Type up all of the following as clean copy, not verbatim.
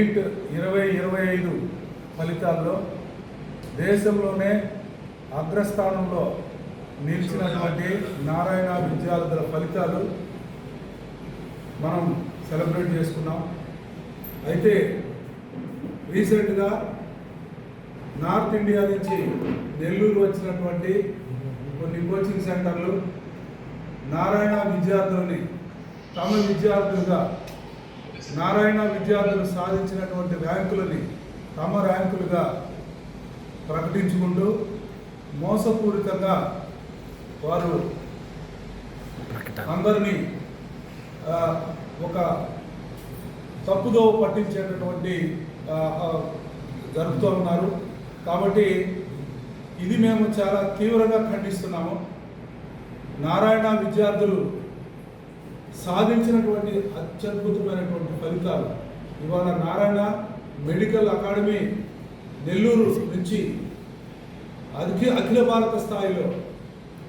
Neat 2025 ఫలితాల్లో దేశంలోనే అగ్రస్థానంలో నిలిచినటువంటి నారాయణ విద్యార్థుల ఫలితాలు మనం సెలబ్రేట్ చేసుకున్నాం. అయితే రీసెంట్గా నార్త్ ఇండియా నుంచి నెల్లూరు వచ్చినటువంటి కొన్ని కోచింగ్ సెంటర్లు నారాయణ విద్యార్థులని తమ విద్యార్థులుగా నారాయణ విద్యార్థులు సాధించినటువంటి ర్యాంకులని తమ ర్యాంకులుగా ప్రకటించుకుంటూ మోసపూరితంగా వారు అందరినీ ఒక తప్పుదో పట్టించేటటువంటి జరుపుతూ ఉన్నారు. కాబట్టి ఇది మేము చాలా తీవ్రంగా ఖండిస్తున్నాము. నారాయణ విద్యార్థులు సాధించినటువంటి అత్యద్భుతమైనటువంటి ఫలితాలు ఇవాళ నారాయణ మెడికల్ అకాడమీ నెల్లూరు నుంచి అఖిల భారత స్థాయిలో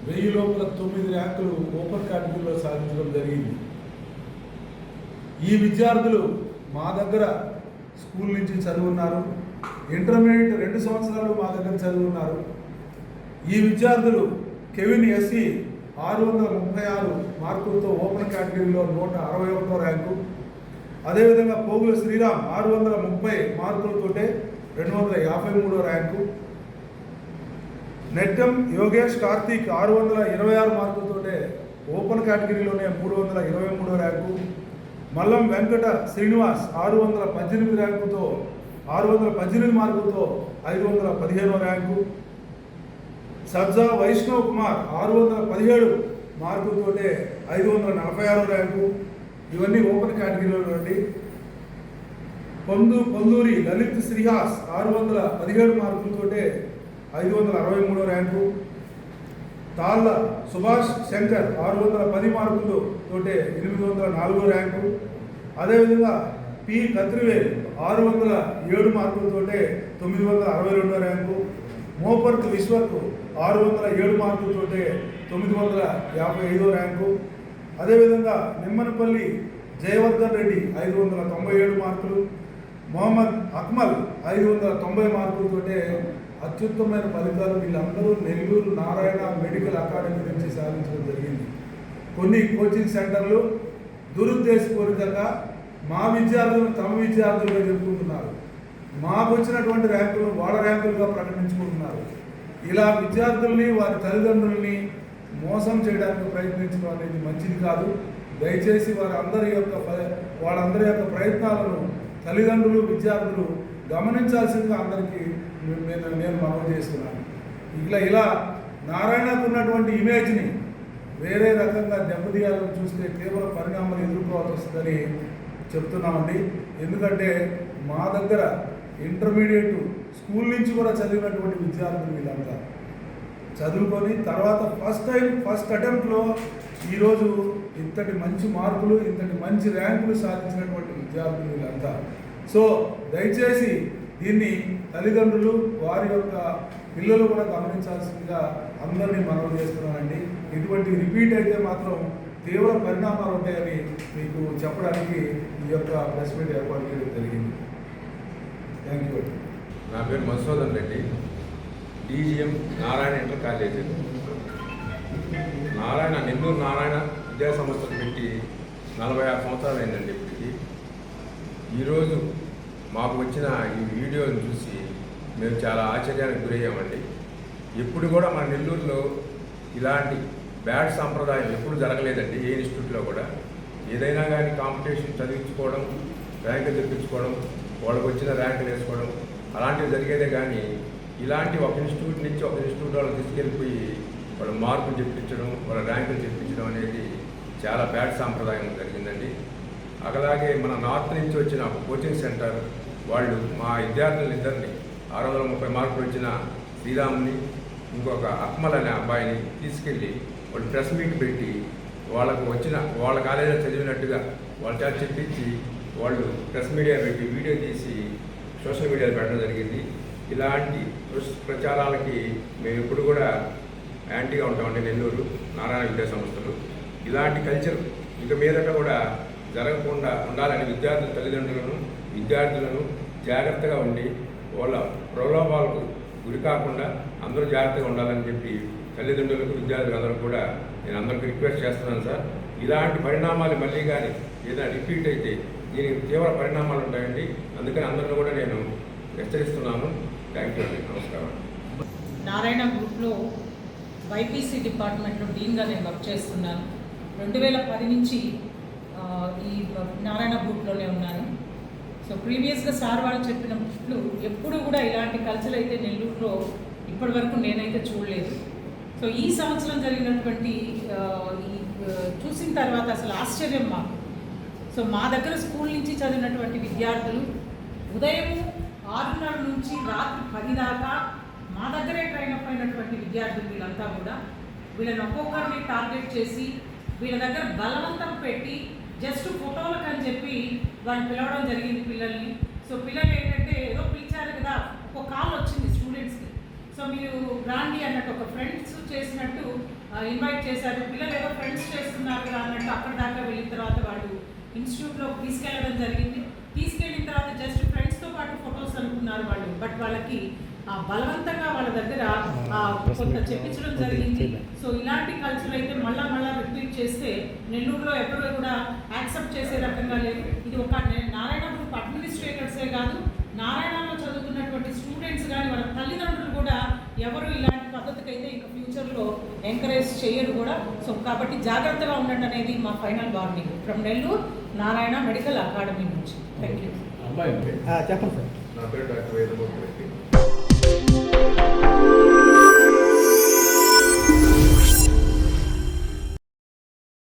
1000 లోపల 9 ర్యాంకులు ఓపెన్ కేటగిరీలో సాధించడం జరిగింది. ఈ విద్యార్థులు మా దగ్గర స్కూల్ నుంచి చదువున్నారు, ఇంటర్మీడియట్ 2 సంవత్సరాలు మా దగ్గర చదువున్నారు. ఈ విద్యార్థులు కెవిన్ ఎస్సి 636 మార్కులతో ఓపెన్ కేటగిరీలో 161వ ర్యాంకు, అదేవిధంగా పోగుల శ్రీరామ్ 630 మార్కులతోటే 253వ ర్యాంకు, నెట్టం యోగేష్ కార్తీక్ 626 మార్కులతోటే ఓపెన్ కేటగిరీలోనే 323వ ర్యాంకు, మల్లం వెంకట శ్రీనివాస్ 618 ర్యాంకుతో 618 మార్కులతో 515వ ర్యాంకు, సబ్జా వైష్ణవ్ కుమార్ 617 మార్కులతోటే 546వ ర్యాంకు. ఇవన్నీ ఓపెన్ కేటగిరీలో నుండి. పొందూరి లలిత్ శ్రీహాస్ 617 మార్కులతోటే 563వ ర్యాంకు, తాళ్ళ సుభాష్ శంకర్ 610 మార్కులతోటే 804వ ర్యాంకు, అదేవిధంగా పి కత్రివేల్ 607 మార్కులతోటే 962వ ర్యాంకు, మోపర్తి విశ్వక్ 607 మార్కులతోటే 955వ ర్యాంకు, అదేవిధంగా నిమ్మనపల్లి జయవర్ధన్ రెడ్డి 597 మార్కులు, మొహమ్మద్ అక్మల్ 590 మార్కులతోటే అత్యుత్తమైన ఫలితాలు వీళ్ళందరూ నెల్లూరు నారాయణ మెడికల్ అకాడమీ నుంచి సాధించడం జరిగింది. కొన్ని కోచింగ్ సెంటర్లు దురుద్దేశపూరితంగా మా విద్యార్థులను తమ విద్యార్థులుగా చెప్పుకుంటున్నారు, మాకు వచ్చినటువంటి ర్యాంకులు వాళ్ళ ర్యాంకులుగా ప్రకటించుకుంటున్నారు. ఇలా విద్యార్థుల్ని వారి తల్లిదండ్రుల్ని మోసం చేయడానికి ప్రయత్నించడం అనేది మంచిది కాదు. దయచేసి వాళ్ళందరి యొక్క ప్రయత్నాలను తల్లిదండ్రులు విద్యార్థులు గమనించాల్సిందిగా అందరికీ నేను మనవి చేస్తున్నాను. ఇలా నారాయణకు ఉన్నటువంటి ఇమేజ్ని వేరే రకంగా దెబ్బతీయాలని చూస్తే తీవ్ర పరిణామాలు ఎదుర్కోవాల్సి వస్తుందని చెప్తున్నామండి. ఎందుకంటే మా దగ్గర ఇంటర్మీడియట్ స్కూల్ నుంచి కూడా చదివినటువంటి విద్యార్థులు వీళ్ళంతా చదువుకొని తర్వాత ఫస్ట్ అటెంప్ట్లో ఈరోజు ఇంతటి మంచి మార్కులు ఇంతటి మంచి ర్యాంకులు సాధించినటువంటి విద్యార్థులు వీళ్ళంతా. సో దయచేసి దీన్ని తల్లిదండ్రులు వారి యొక్క పిల్లలు కూడా గమనించాల్సిందిగా అందరినీ మనవి చేస్తున్నానండి. ఇటువంటి రిపీట్ అయితే మాత్రం తీవ్ర పరిణామాలు ఉంటాయని మీకు చెప్పడానికి ఈ యొక్క ప్రెస్ మీట్ ఏర్పాటు చేయడం జరిగింది. Thank you. నా పేరు Madhusudan Reddy, DGM Narayana inter college. Nellore Narayana విద్యా సంస్థలు పెట్టి 46 సంవత్సరాలు అయిందండి ఇప్పటికి. ఈరోజు మాకు వచ్చిన ఈ వీడియోని చూసి మేము చాలా ఆశ్చర్యానికి గురయ్యామండి. ఎప్పుడు కూడా మన నెల్లూరులో ఇలాంటి బ్యాడ్ సాంప్రదాయం ఎప్పుడు జరగలేదండి. ఏ ఇన్స్టిట్యూట్లో కూడా ఏదైనా కానీ కాంపిటీషన్ చదివించుకోవడం, ర్యాంకులు తెప్పించుకోవడం, వాళ్ళకి వచ్చిన ర్యాంకులు వేసుకోవడం అలాంటివి జరిగేదే కానీ ఇలాంటి ఒక ఇన్స్టిట్యూట్ నుంచి ఒక ఇన్స్టిట్యూట్ వాళ్ళు తీసుకెళ్ళిపోయి వాళ్ళ మార్కులు చెప్పించడం, వాళ్ళ ర్యాంకులు చెప్పించడం అనేది చాలా బ్యాడ్ సాంప్రదాయం జరిగిందండి. అలాగే మన నార్త్ నుంచి వచ్చిన ఒక కోచింగ్ సెంటర్ వాళ్ళు మా విద్యార్థులిద్దరిని 630 మార్కులు వచ్చిన శ్రీరామ్ని ఇంకొక అక్మల్ అనే అబ్బాయిని తీసుకెళ్ళి వాళ్ళు ప్రెస్ మీట్ పెట్టి వాళ్ళ కాలేజీలో చదివినట్టుగా వాళ్ళ చేత చెప్పించి వాళ్ళు ప్రెస్ మీడియా పెట్టి వీడియో తీసి సోషల్ మీడియాలో పెట్టడం జరిగింది. ఇలాంటి ప్రచారాలకి మేము ఎప్పుడు కూడా యాంటీగా ఉంటామండి. నెల్లూరు నారాయణ విద్యా సంస్థలు ఇలాంటి కల్చర్ ఇక మీదట కూడా జరగకుండా ఉండాలని విద్యార్థుల తల్లిదండ్రులను విద్యార్థులను జాగ్రత్తగా ఉండి వాళ్ళ ప్రలోభాలకు గురి కాకుండా అందరూ జాగ్రత్తగా ఉండాలని చెప్పి తల్లిదండ్రులకు విద్యార్థులందరూ కూడా నేను అందరికీ రిక్వెస్ట్ చేస్తున్నాను సార్. ఇలాంటి పరిణామాలు మళ్ళీ కానీ ఏదైనా రిపీట్ అయితే దీనికి తీవ్ర పరిణామాలు ఉంటాయండి. అందుకని అందరిని కూడా నేను హెచ్చరిస్తున్నాను. థ్యాంక్ యూ అండి. నమస్కారం. నారాయణ గ్రూప్లో వైపీసీ డిపార్ట్మెంట్లో డీన్గా నేను వర్క్ చేస్తున్నాను. 2010 నుంచి ఈ నారాయణ గ్రూప్లోనే ఉన్నాను. సో ప్రీవియస్గా సార్ వాళ్ళు చెప్పినట్లు ఎప్పుడు కూడా ఇలాంటి కల్చర్ అయితే నెల్లూరులో ఇప్పటి వరకు నేనైతే చూడలేదు. సో ఈ సంవత్సరం జరిగినటువంటి చూసిన తర్వాత అసలు ఆశ్చర్యం మాకు. సో మా దగ్గర స్కూల్ నుంచి చదివినటువంటి విద్యార్థులు ఉదయం 6:30 నుంచి రాత్రి 10 దాకా మా దగ్గరే ట్రైన్ అప్ అయినటువంటి విద్యార్థులు వీళ్ళంతా కూడా వీళ్ళని ఒక్కొక్కరిని టార్గెట్ చేసి వీళ్ళ దగ్గర బలవంతం పెట్టి జస్ట్ ఫోటోలకు అని చెప్పి వాళ్ళు పిలవడం జరిగింది పిల్లల్ని. సో పిల్లలు ఏంటంటే ఏదో పిలిచారు కదా, ఒక కాల్ వచ్చింది స్టూడెంట్స్కి. సో మీరు రాండి అన్నట్టు ఒక ఫ్రెండ్స్ చేసినట్టు ఇన్వైట్ చేశారు. పిల్లలు ఏదో ఫ్రెండ్స్ చేస్తున్నారు కదా అన్నట్టు అక్కడ దాకా వెళ్ళిన తర్వాత వాళ్ళు ఇన్స్టిట్యూట్లోకి తీసుకెళ్ళడం జరిగింది. తీసుకెళ్ళిన తర్వాత జస్ట్ ఫ్రెండ్స్తో పాటు ఫొటోస్ అనుకున్నారు వాళ్ళు. బట్ వాళ్ళకి బలవంతంగా వాళ్ళ దగ్గర కొంత చెప్పించడం జరిగింది. సో ఇలాంటి కల్చర్ అయితే మళ్ళా రిపీట్ చేస్తే నెల్లూరులో ఎప్పుడూ కూడా యాక్సెప్ట్ చేసే రకంగా లేదు. ఇది ఒక నారాయణ గ్రూప్ అడ్మినిస్ట్రేటర్సే కాదు, నారాయణలో చదువుతున్నటువంటి స్టూడెంట్స్ కానీ వాళ్ళ తల్లిదండ్రులు కూడా ఎవరు ఇలాంటి పద్ధతికి అయితే ఇంకా ఫ్యూచర్లో ఎంకరేజ్ చేయరు కూడా. సో కాబట్టి జాగ్రత్తగా ఉండండి అనేది మా final warning from Nellore Narayana medical academy నుంచి. Thank you. చెప్పండి సార్. నా పేరు డాక్టర్ వేదమూర్తి.